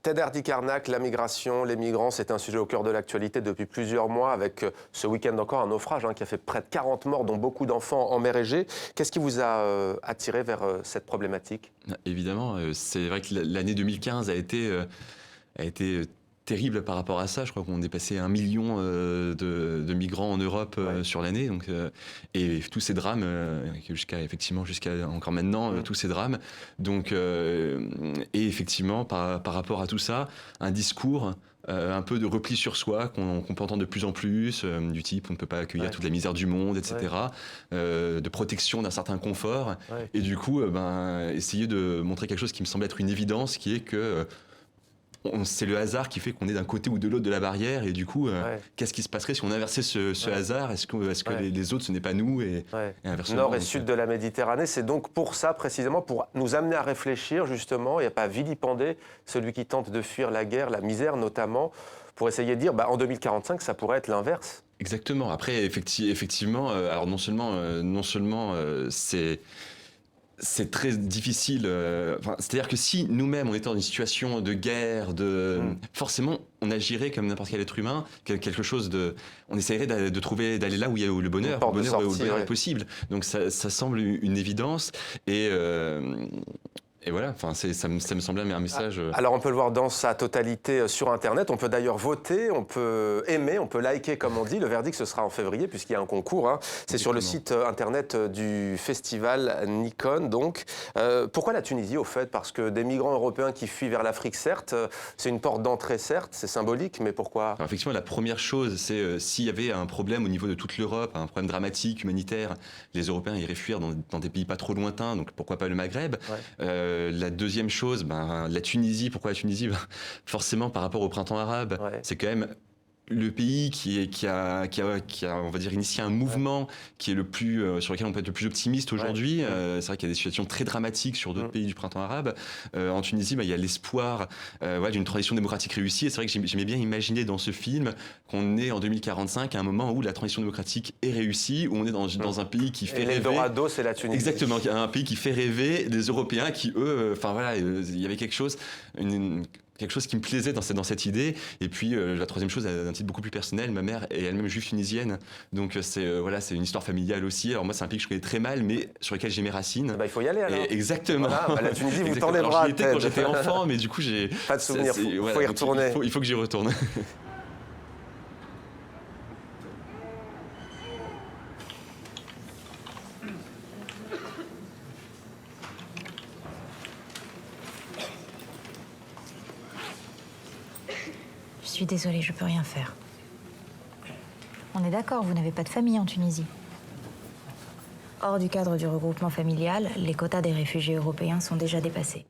Tedder Karnak, la migration, les migrants, c'est un sujet au cœur de l'actualité depuis plusieurs mois avec ce week-end encore un naufrage qui a fait près de 40 morts, dont beaucoup d'enfants en mer Égée. Qu'est-ce qui vous a attiré vers cette problématique? Évidemment, c'est vrai que l'année 2015 a été terrible par rapport à ça. Je crois qu'on dépassait 1 million de migrants en Europe sur l'année. Donc, et tous ces drames, jusqu'à encore maintenant, tous ces drames. Donc, et effectivement, par rapport à tout ça, un discours un peu de repli sur soi qu'on peut entendre de plus en plus, du type on ne peut pas accueillir toute la misère du monde, etc. De protection d'un certain confort. Et du coup, essayer de montrer quelque chose qui me semble être une évidence, qui est que c'est le hasard qui fait qu'on est d'un côté ou de l'autre de la barrière, et du coup, qu'est-ce qui se passerait si on inversait ce hasard? Est-ce que les autres, ce n'est pas nous, et inversement? Nord et sud de la Méditerranée, c'est donc pour ça, précisément, pour nous amener à réfléchir, justement, et à pas vilipender celui qui tente de fuir la guerre, la misère notamment, pour essayer de dire, en 2045, ça pourrait être l'inverse. Exactement. Après, effectivement, alors non seulement c'est très difficile. C'est-à-dire que si nous-mêmes on était dans une situation de guerre, forcément on agirait comme n'importe quel être humain, quelque chose de. On essaierait d'aller là où il y a le bonheur, où le bonheur est possible. Donc ça semble une évidence, et voilà, ça me semblait un message. Alors on peut le voir dans sa totalité sur Internet, on peut d'ailleurs voter, on peut aimer, on peut liker comme on dit. Le verdict ce sera en février puisqu'il y a un concours. C'est sur le site Internet du festival Nikon. Donc, pourquoi la Tunisie au fait? Parce que des migrants européens qui fuient vers l'Afrique, certes, c'est une porte d'entrée, certes, c'est symbolique, mais pourquoi? Alors, effectivement, la première chose, c'est s'il y avait un problème au niveau de toute l'Europe, un problème dramatique, humanitaire, les Européens iraient fuir dans des pays pas trop lointains, donc pourquoi pas le Maghreb. La deuxième chose, la Tunisie. Pourquoi la Tunisie? Forcément, par rapport au printemps arabe, c'est quand même le pays qui a, on va dire, initié un mouvement qui est le plus, sur lequel on peut être le plus optimiste aujourd'hui. C'est vrai qu'il y a des situations très dramatiques sur d'autres pays du printemps arabe. En Tunisie, il y a l'espoir d'une transition démocratique réussie. Et c'est vrai que j'aimais bien imaginer dans ce film qu'on est en 2045 à un moment où la transition démocratique est réussie, où on est dans un pays qui fait rêver. L'Eldorado, c'est la Tunisie. Exactement, un pays qui fait rêver des Européens qui, eux, il y avait quelque chose qui me plaisait dans cette idée. Et puis la troisième chose, d'un titre beaucoup plus personnel, ma mère est elle-même juive tunisienne, donc c'est une histoire familiale aussi. Alors moi, c'est un pays que je connais très mal, mais sur lequel j'ai mes racines. Il faut y aller alors. Exactement. Voilà, la Tunisie, vous tendez le bras. J'y étais quand j'étais enfant, mais du coup j'ai pas de souvenir. Il faut y retourner. Il faut que j'y retourne. Je suis désolée, je peux rien faire. On est d'accord, vous n'avez pas de famille en Tunisie. Hors du cadre du regroupement familial, les quotas des réfugiés européens sont déjà dépassés.